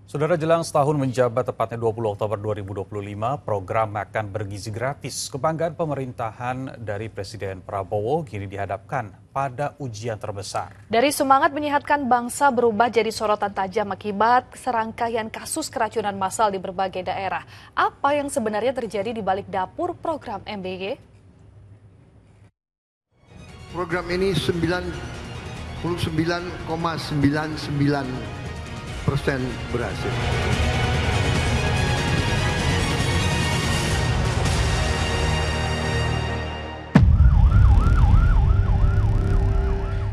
Saudara, jelang setahun menjabat tepatnya 20 Oktober 2025, program Makan Bergizi Gratis kebanggaan pemerintahan dari Presiden Prabowo kini dihadapkan pada ujian terbesar. Dari semangat menyehatkan bangsa berubah jadi sorotan tajam akibat serangkaian kasus keracunan massal di berbagai daerah. Apa yang sebenarnya terjadi di balik dapur program MBG? Program ini 99,99% berhasil.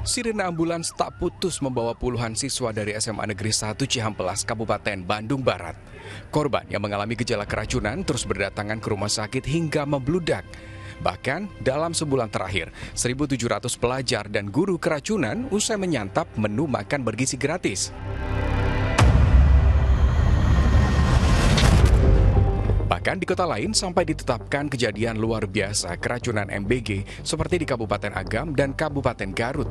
Sirine ambulans tak putus membawa puluhan siswa dari SMA Negeri 1 Cihampelas, Kabupaten Bandung Barat. Korban yang mengalami gejala keracunan terus berdatangan ke rumah sakit hingga membludak. Bahkan dalam sebulan terakhir, 1.700 pelajar dan guru keracunan usai menyantap menu makan bergizi gratis. Bahkan di kota lain sampai ditetapkan kejadian luar biasa keracunan MBG seperti di Kabupaten Agam dan Kabupaten Garut.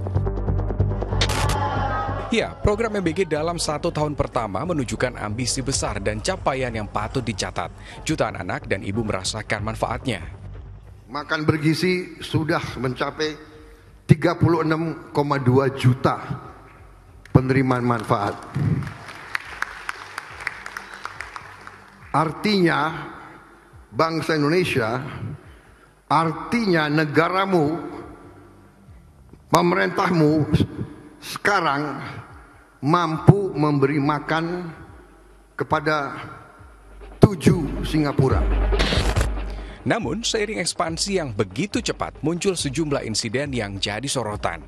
Ya, program MBG dalam 1 tahun pertama menunjukkan ambisi besar dan capaian yang patut dicatat. Jutaan anak dan ibu merasakan manfaatnya. Makan bergizi sudah mencapai 36,2 juta penerimaan manfaat. Artinya bangsa Indonesia, artinya negaramu, pemerintahmu sekarang mampu memberi makan kepada 7 Singapura. Namun, seiring ekspansi yang begitu cepat, muncul sejumlah insiden yang jadi sorotan.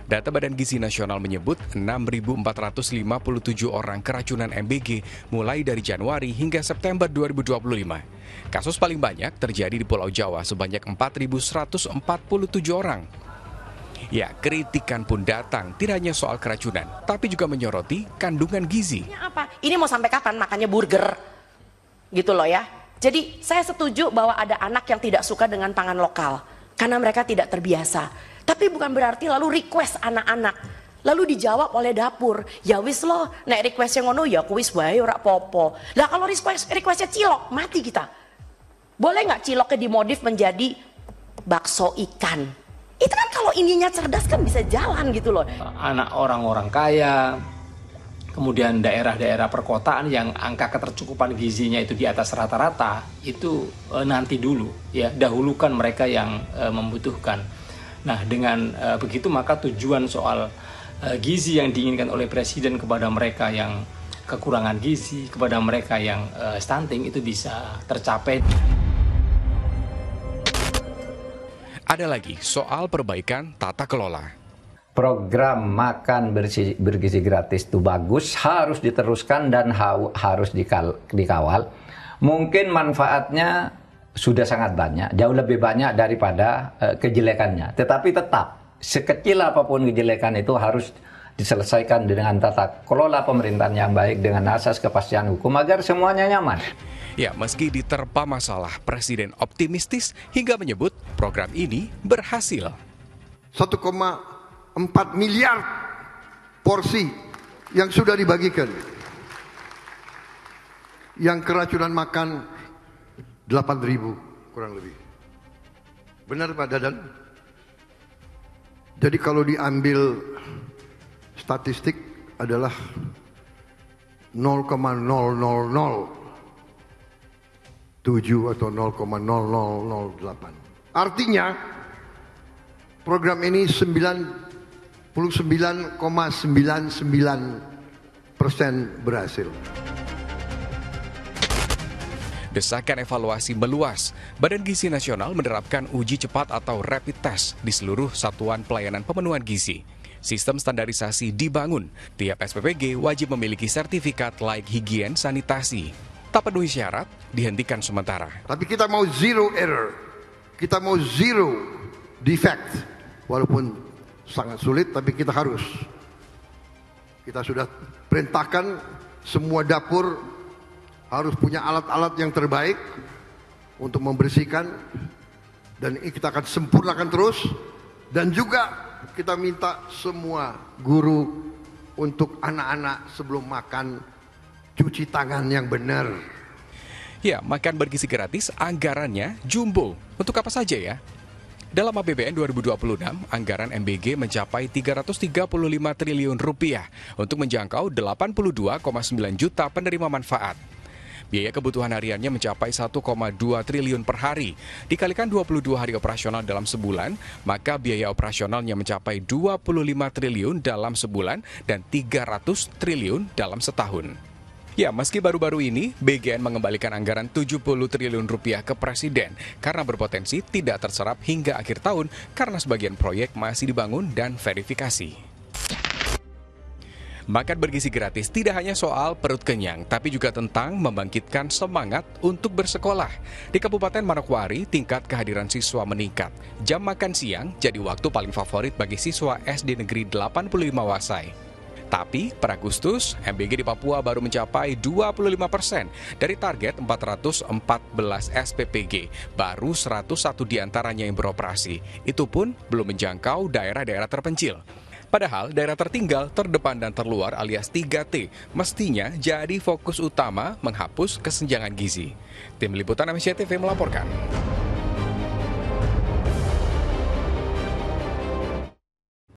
Data Badan Gizi Nasional menyebut 6.457 orang keracunan MBG mulai dari Januari hingga September 2025. Kasus paling banyak terjadi di Pulau Jawa sebanyak 4.147 orang. Ya, kritikan pun datang tidak hanya soal keracunan, tapi juga menyoroti kandungan gizi. Apa? Ini mau sampai kapan makannya burger? Gitu loh ya. Jadi saya setuju bahwa ada anak yang tidak suka dengan pangan lokal karena mereka tidak terbiasa. Tapi bukan berarti lalu request anak-anak lalu dijawab oleh dapur. Ya wis loh, nek request yang ngono ya kuis wae ora popo. Lah kalau requestnya cilok, mati kita. Boleh nggak ciloknya dimodif menjadi bakso ikan? Itu kan kalau ininya cerdas kan bisa jalan gitu loh. Anak orang-orang kaya, kemudian daerah-daerah perkotaan yang angka ketercukupan gizinya itu di atas rata-rata, itu nanti dulu ya, dahulukan mereka yang membutuhkan. Nah, dengan begitu maka tujuan soal gizi yang diinginkan oleh Presiden kepada mereka yang kekurangan gizi, kepada mereka yang stunting itu bisa tercapai. Ada lagi soal perbaikan tata kelola. Program makan bergizi gratis itu bagus, harus diteruskan dan harus dikawal. Mungkin manfaatnya sudah sangat banyak, jauh lebih banyak daripada kejelekannya. Tetapi tetap, sekecil apapun kejelekan itu harus diselesaikan dengan tata kelola pemerintahan yang baik dengan asas kepastian hukum agar semuanya nyaman. Ya, meski diterpa masalah, Presiden optimistis hingga menyebut program ini berhasil. 1,4 miliar porsi yang sudah dibagikan. Yang keracunan makan 8.000 kurang lebih. Benar Pak Dadan? Jadi kalau diambil statistik adalah 0,0007 atau 0,0008. Artinya program ini 99,99% berhasil. Desakan evaluasi meluas. Badan Gizi Nasional menerapkan uji cepat atau rapid test di seluruh satuan pelayanan pemenuhan gizi. Sistem standarisasi dibangun. Tiap SPPG wajib memiliki sertifikat layak higien sanitasi. Tak penuhi syarat, dihentikan sementara. Tapi kita mau zero error. Kita mau zero defect. Walaupun sangat sulit, tapi kita harus. Kita sudah perintahkan semua dapur harus punya alat-alat yang terbaik untuk membersihkan, dan ini kita akan sempurnakan terus. Dan juga kita minta semua guru untuk anak-anak sebelum makan cuci tangan yang benar. Ya, makan bergizi gratis anggarannya jumbo. Untuk apa saja ya? Dalam APBN 2026, anggaran MBG mencapai 335 triliun rupiah untuk menjangkau 82,9 juta penerima manfaat. Biaya kebutuhan hariannya mencapai 1,2 triliun per hari. Dikalikan 22 hari operasional dalam sebulan, maka biaya operasionalnya mencapai 25 triliun dalam sebulan dan 300 triliun dalam setahun. Ya, meski baru-baru ini, BGN mengembalikan anggaran 70 triliun rupiah ke Presiden karena berpotensi tidak terserap hingga akhir tahun karena sebagian proyek masih dibangun dan verifikasi. Makan bergizi gratis tidak hanya soal perut kenyang, tapi juga tentang membangkitkan semangat untuk bersekolah. Di Kabupaten Manokwari, tingkat kehadiran siswa meningkat. Jam makan siang jadi waktu paling favorit bagi siswa SD Negeri 85 Wasai. Tapi, per Agustus, MBG di Papua baru mencapai 25% dari target 414 SPPG. Baru 101 diantaranya yang beroperasi. Itu pun belum menjangkau daerah-daerah terpencil. Padahal daerah tertinggal, terdepan dan terluar alias 3T mestinya jadi fokus utama menghapus kesenjangan gizi. Tim Liputan Amnesia TV melaporkan.